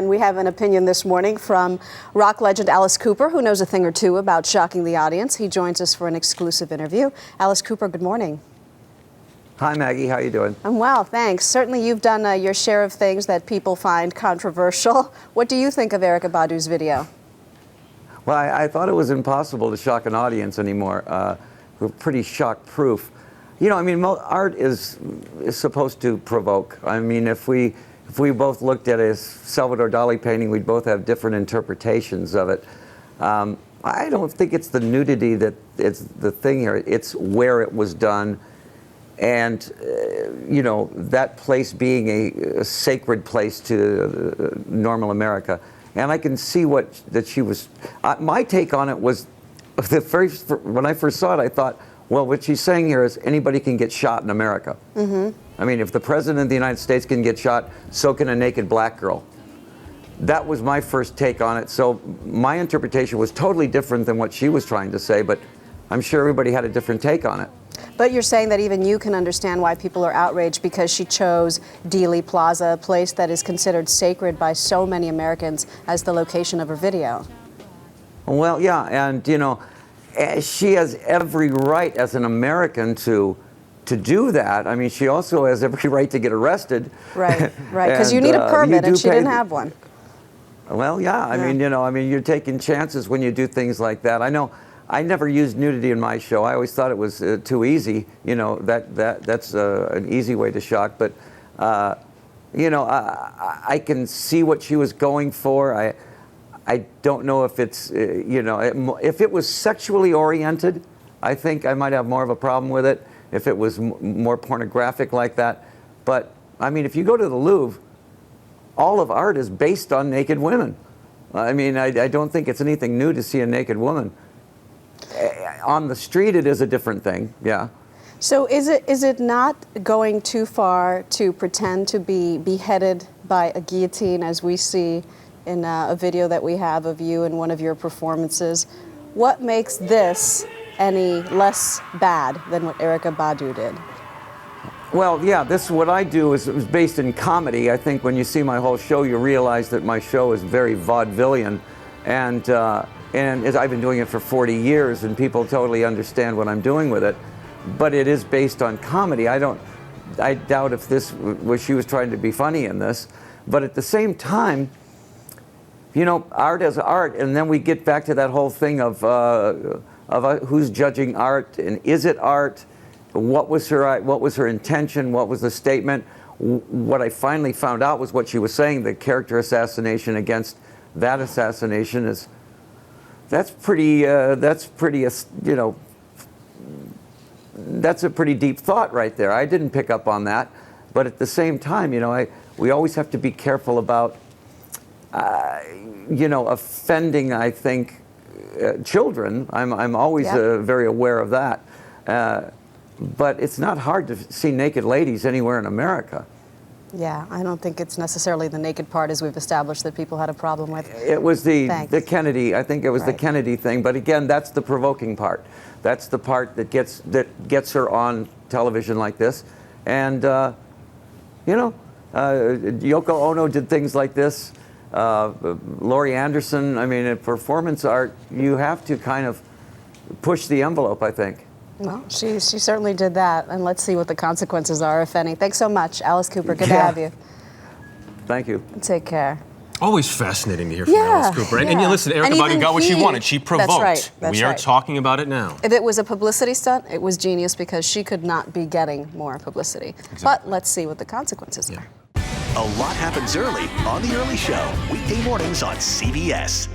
and we have an opinion this morning from rock legend Alice Cooper, who knows a thing or two about shocking the audience. He joins us for an exclusive interview. Alice Cooper, good morning. Hi, Maggie. How you doing? I'm well, thanks. Certainly you've done your share of things that people find controversial. What do you think of Erykah Badu's video? Well, I thought it was impossible to shock an audience anymore. We're pretty shock-proof. You know, I mean, art is supposed to provoke. I mean, if we both looked at a Salvador Dali painting, we'd both have different interpretations of it. I don't think it's the nudity that it's the thing here. It's where it was done. And, you know, that place being a sacred place to normal America. And I can see that she was, my take on it was, when I first saw it, I thought, well, what she's saying here is anybody can get shot in America. Mm-hmm. I mean, if the President of the United States can get shot, so can a naked black girl. That was my first take on it. So my interpretation was totally different than what she was trying to say, but I'm sure everybody had a different take on it. But you're saying that even you can understand why people are outraged because she chose Dealey Plaza, a place that is considered sacred by so many Americans, as the location of her video. Well, yeah, and you know, she has every right as an American to do that. I mean, she also has every right to get arrested. Right, right, because you need a permit and she didn't have one. Well, yeah, I mean, you know, you're taking chances when you do things like that. I know. I never used nudity in my show. I always thought it was too easy. You know, that's an easy way to shock. But, you know, I can see what she was going for. I don't know if it's, you know, if it was sexually oriented, I think I might have more of a problem with it. If it was more pornographic like that. But, I mean, if you go to the Louvre, all of art is based on naked women. I mean, I don't think it's anything new to see a naked woman. On the street, it is a different thing, yeah. So is it not going too far to pretend to be beheaded by a guillotine, as we see in a video that we have of you in one of your performances? What makes this any less bad than what Erykah Badu did? Well, yeah, what I do is based in comedy. I think when you see my whole show, you realize that my show is very vaudevillian, and I've been doing it for 40 years, and people totally understand what I'm doing with it. But it is based on comedy. I doubt if she was trying to be funny in this. But at the same time, you know, art is art, and then we get back to that whole thing of who's judging art, and is it art? What was her intention? What was the statement? What I finally found out was what she was saying. The character assassination against that assassination is. That's pretty, you know, that's a pretty deep thought right there. I didn't pick up on that. But at the same time, you know, we always have to be careful about, you know, offending, I think, children. I'm always very aware of that. But it's not hard to see naked ladies anywhere in America. Yeah, I don't think it's necessarily the naked part, as we've established, that people had a problem with. It was the Kennedy. I think it was right. The Kennedy thing. But again, that's the provoking part. That's the part that gets her on television like this. And you know, Yoko Ono did things like this. Laurie Anderson. I mean, in performance art, you have to kind of push the envelope, I think. Well, she certainly did that, and let's see what the consequences are, if any. Thanks so much, Alice Cooper. Good to have you. Thank you. Take care. Always fascinating to hear from Alice Cooper. And you listen, Erykah Badu got what she wanted. She provoked. That's right. We are talking about it now. If it was a publicity stunt, it was genius because she could not be getting more publicity. Exactly. But let's see what the consequences are. A lot happens early on The Early Show, weekday mornings on CBS.